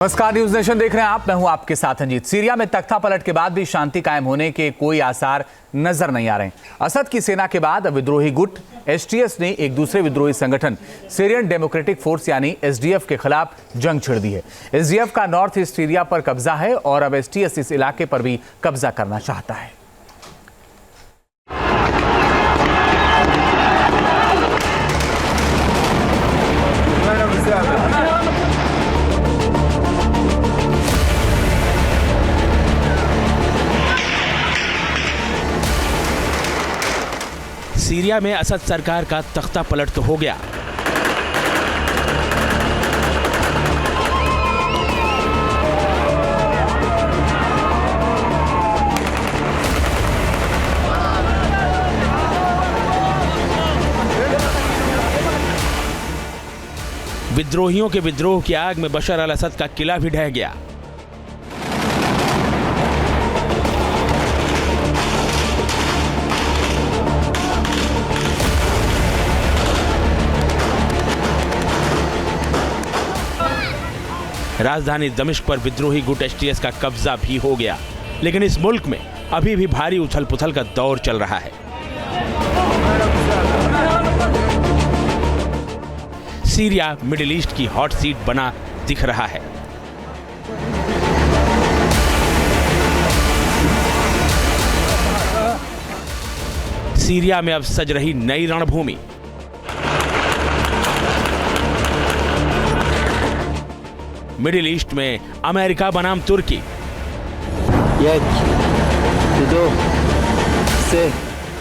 नमस्कार, news nation देख रहे हैं आप। मैं हूं आपके साथ अंजीत। सीरिया में तख्ता पलट के बाद भी शांति कायम होने के कोई आसार नजर नहीं आ रहे। असद की सेना के बाद विद्रोही गुट एसटीएस ने एक दूसरे विद्रोही संगठन सीरियन डेमोक्रेटिक फोर्स यानी एसडीएफ के खिलाफ जंग छिड़ दी है। एसडीएफ का नॉर्थ ईस्ट सीरिया पर कब्जा है और अब एसटीएस इस इलाके पर भी कब्जा करना चाहता है। सीरिया में असद सरकार का तख्ता पलट तो हो गया, विद्रोहियों के विद्रोह की आग में बशर अल असद का किला भी ढह गया। राजधानी दमिश्क पर विद्रोही गुट एसटीएस का कब्जा भी हो गया, लेकिन इस मुल्क में अभी भी भारी उछल पुथल का दौर चल रहा है। सीरिया मिडिल ईस्ट की हॉट सीट बना दिख रहा है। सीरिया में अब सज रही नई रणभूमि। मिडिल ईस्ट में अमेरिका बनाम तुर्की,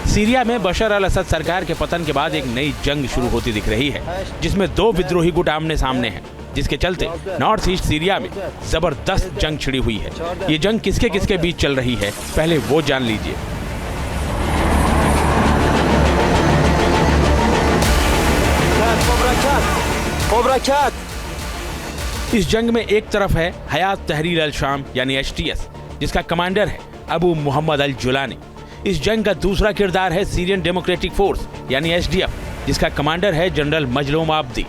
सीरिया में बशर अल असद सरकार के पतन के बाद एक नई जंग शुरू होती दिख रही है, जिसमें दो विद्रोही गुट आमने सामने हैं, जिसके चलते नॉर्थ ईस्ट सीरिया में जबरदस्त जंग छिड़ी हुई है। ये जंग किसके किसके बीच चल रही है, पहले वो जान लीजिए। इस जंग में एक तरफ है हयात तहरीर अल शाम यानी एसटीएस, जिसका कमांडर है अबू मोहम्मद अल जुलानी। इस जंग का दूसरा किरदार है सीरियन डेमोक्रेटिक फोर्स यानी एसडीएफ, जिसका कमांडर है जनरल मजलूम आब्दी।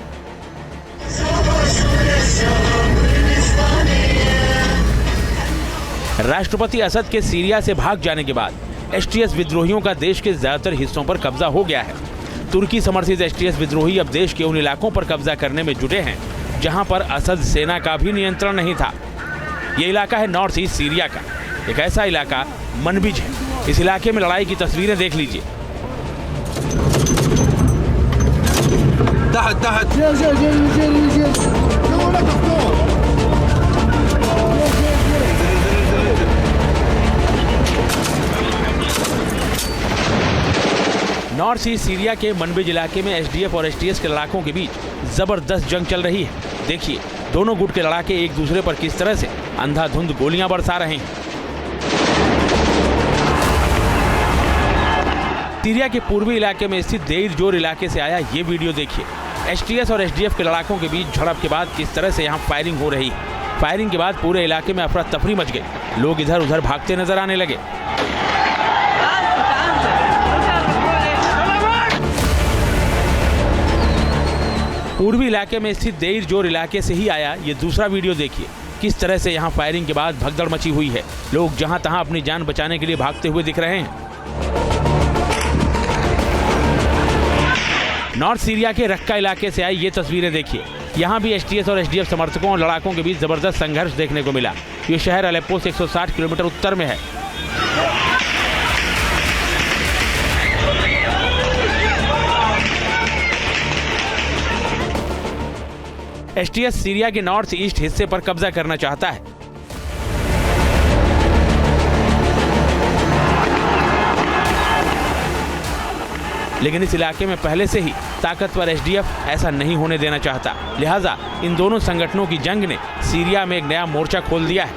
राष्ट्रपति असद के सीरिया से भाग जाने के बाद एसटीएस विद्रोहियों का देश के ज्यादातर हिस्सों पर कब्जा हो गया है। तुर्की समर्थित एसटीएस विद्रोही अब देश के उन इलाकों पर कब्जा करने में जुटे हैं जहां पर असद सेना का भी नियंत्रण नहीं था। ये इलाका है नॉर्थ ईस्ट सीरिया का, एक ऐसा इलाका मनबिज है। इस इलाके में लड़ाई की तस्वीरें देख लीजिए। नॉर्थ ईस्ट सीरिया के मनबिज इलाके में एसडीएफ और एसटीएस के लड़ाकों के बीच जबरदस्त जंग चल रही है। देखिए, दोनों गुट के लड़ाके एक दूसरे पर किस तरह से अंधाधुंध गोलियां बरसा रहे हैं। सीरिया के पूर्वी इलाके में स्थित देर जोर इलाके से आया ये वीडियो देखिए। एसटीएस और एसडीएफ के लड़ाकों के बीच झड़प के बाद किस तरह से यहाँ फायरिंग हो रही है। फायरिंग के बाद पूरे इलाके में अफरा तफरी मच गई, लोग इधर उधर भागते नजर आने लगे। पूर्वी इलाके में स्थित देर जोर इलाके से ही आया ये दूसरा वीडियो देखिए। किस तरह से यहाँ फायरिंग के बाद भगदड़ मची हुई है, लोग जहां तहां अपनी जान बचाने के लिए भागते हुए दिख रहे हैं। नॉर्थ सीरिया के रक्का इलाके से आई ये तस्वीरें देखिए। यहाँ भी एसटीएस और एसडीएफ समर्थकों और लड़ाकों के बीच जबरदस्त संघर्ष देखने को मिला। ये शहर अलेप्पो से 160 किलोमीटर उत्तर में है। एसटीएस सीरिया के नॉर्थ ईस्ट हिस्से पर कब्जा करना चाहता है। लेकिन इस इलाके में पहले से ही ताकतवर एसडीएफ ऐसा नहीं होने देना चाहता। लिहाजा इन दोनों संगठनों की जंग ने सीरिया में एक नया मोर्चा खोल दिया है।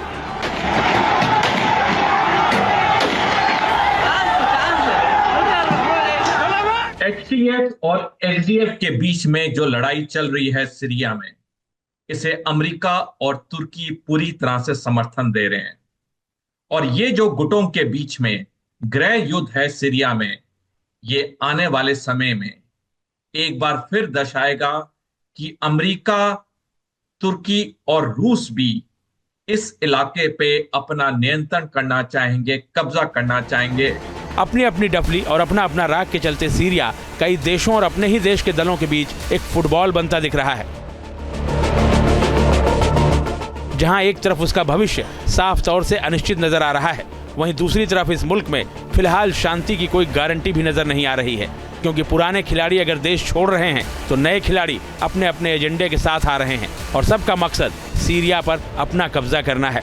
एसटीएफ और एसडीएफ के बीच में जो लड़ाई चल रही है सीरिया में, इसे अमेरिका और तुर्की पूरी तरह से समर्थन दे रहे हैं। और ये जो गुटों के बीच में गृह युद्ध है सीरिया में, ये आने वाले समय में एक बार फिर दर्शाएगा कि अमेरिका तुर्की और रूस भी इस इलाके पे अपना नियंत्रण करना चाहेंगे, कब्जा करना चाहेंगे। अपनी अपनी डफली और अपना अपना राग के चलते सीरिया कई देशों और अपने ही देश के दलों के बीच एक फुटबॉल बनता दिख रहा है, जहां एक तरफ उसका भविष्य साफ तौर से अनिश्चित नजर आ रहा है, वहीं दूसरी तरफ इस मुल्क में फिलहाल शांति की कोई गारंटी भी नजर नहीं आ रही है, क्योंकि पुराने खिलाड़ी अगर देश छोड़ रहे हैं तो नए खिलाड़ी अपने अपने एजेंडे के साथ आ रहे हैं और सबका मकसद सीरिया पर अपना कब्जा करना है।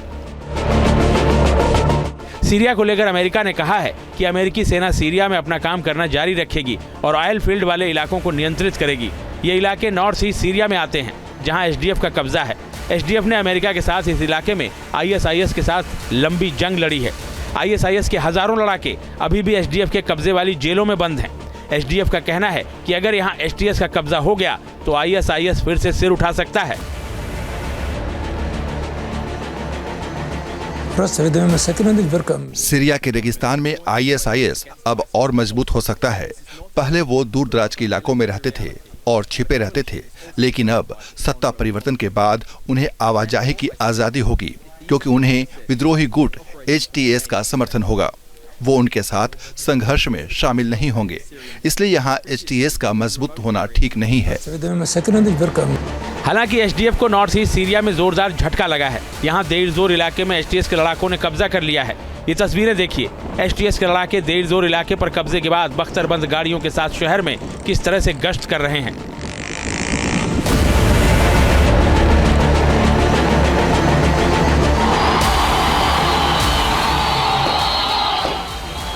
सीरिया को लेकर अमेरिका ने कहा है कि अमेरिकी सेना सीरिया में अपना काम करना जारी रखेगी और ऑयल फील्ड वाले इलाकों को नियंत्रित करेगी। ये इलाके नॉर्थ ईस्ट सीरिया में आते हैं, जहां एसडीएफ का कब्जा है। एसडीएफ ने अमेरिका के साथ इस इलाके में आईएसआईएस के साथ लंबी जंग लड़ी है। आईएसआईएस के हजारों लड़ाके अभी भी एसडीएफ के कब्जे वाली जेलों में बंद हैं। एसडीएफ का कहना है कि अगर यहाँ एसटीएस का कब्जा हो गया तो आईएसआईएस फिर से सिर उठा सकता है। सीरिया के रेगिस्तान में आईएसआईएस अब और मजबूत हो सकता है। पहले वो दूर दराज के इलाकों में रहते थे और छिपे रहते थे, लेकिन अब सत्ता परिवर्तन के बाद उन्हें आवाजाही की आजादी होगी, क्योंकि उन्हें विद्रोही गुट एचटीएस का समर्थन होगा। वो उनके साथ संघर्ष में शामिल नहीं होंगे, इसलिए यहाँ एचटीएस का मजबूत होना ठीक नहीं है। हालांकि एसडीएफ को नॉर्थ ईस्ट सीरिया में जोरदार झटका लगा है। यहाँ देर जोर इलाके में एचटीएस के लड़ाकों ने कब्जा कर लिया है। ये तस्वीरें देखिए, एचटीएस के लड़ाके देर जोर इलाके पर कब्जे के बाद बख्तरबंद गाड़ियों के साथ शहर में किस तरह से गश्त कर रहे हैं।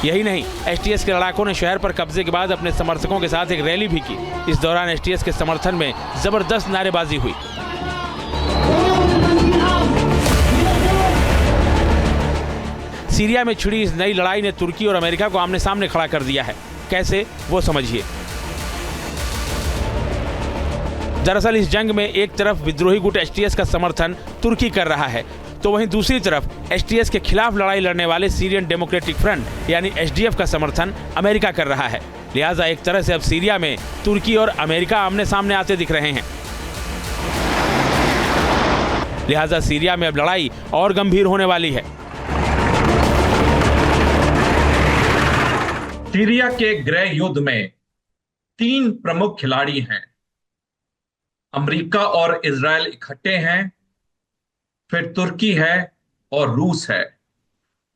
यही नहीं, एचटीएस के लड़ाकों ने शहर पर कब्जे के बाद अपने समर्थकों के साथ एक रैली भी की। इस दौरान एचटीएस के समर्थन में जबरदस्त नारेबाजी हुई। सीरिया में छिड़ी इस नई लड़ाई ने तुर्की और अमेरिका को आमने सामने खड़ा कर दिया है। कैसे, वो समझिए। दरअसल इस जंग में एक तरफ विद्रोही गुट एचटीएस का समर्थन तुर्की कर रहा है, तो वहीं दूसरी तरफ एचटीएस के खिलाफ लड़ाई लड़ने वाले सीरियन डेमोक्रेटिक फ्रंट यानी एसडीएफ का समर्थन अमेरिका कर रहा है। लिहाजा एक तरह से अब सीरिया में तुर्की और अमेरिका आमने सामने आते दिख रहे हैं। लिहाजा सीरिया में अब लड़ाई और गंभीर होने वाली है। सीरिया के गृह युद्ध में 3 प्रमुख खिलाड़ी हैं। अमेरिका और इजराइल इकट्ठे हैं, फिर तुर्की है और रूस है।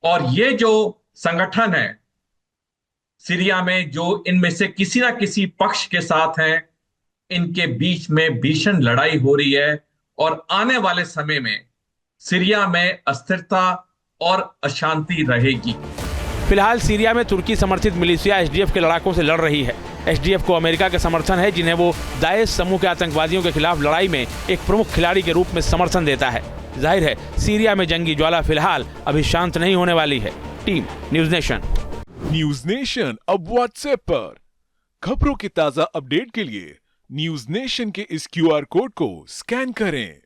और ये जो संगठन है सीरिया में, जो इनमें से किसी ना किसी पक्ष के साथ हैं, इनके बीच में भीषण लड़ाई हो रही है और आने वाले समय में सीरिया में अस्थिरता और अशांति रहेगी। फिलहाल सीरिया में तुर्की समर्थित मिलिशिया एसडीएफ के लड़ाकों से लड़ रही है। एसडीएफ को अमेरिका का समर्थन है, जिन्हें वो दाइश समूह के आतंकवादियों के खिलाफ लड़ाई में एक प्रमुख खिलाड़ी के रूप में समर्थन देता है। जाहिर है सीरिया में जंगी ज्वाला फिलहाल अभी शांत नहीं होने वाली है। Team news nation. News nation अब व्हाट्सएप पर खबरों के ताजा अपडेट के लिए न्यूज़ नेशन के इस क्यूआर कोड को स्कैन करें।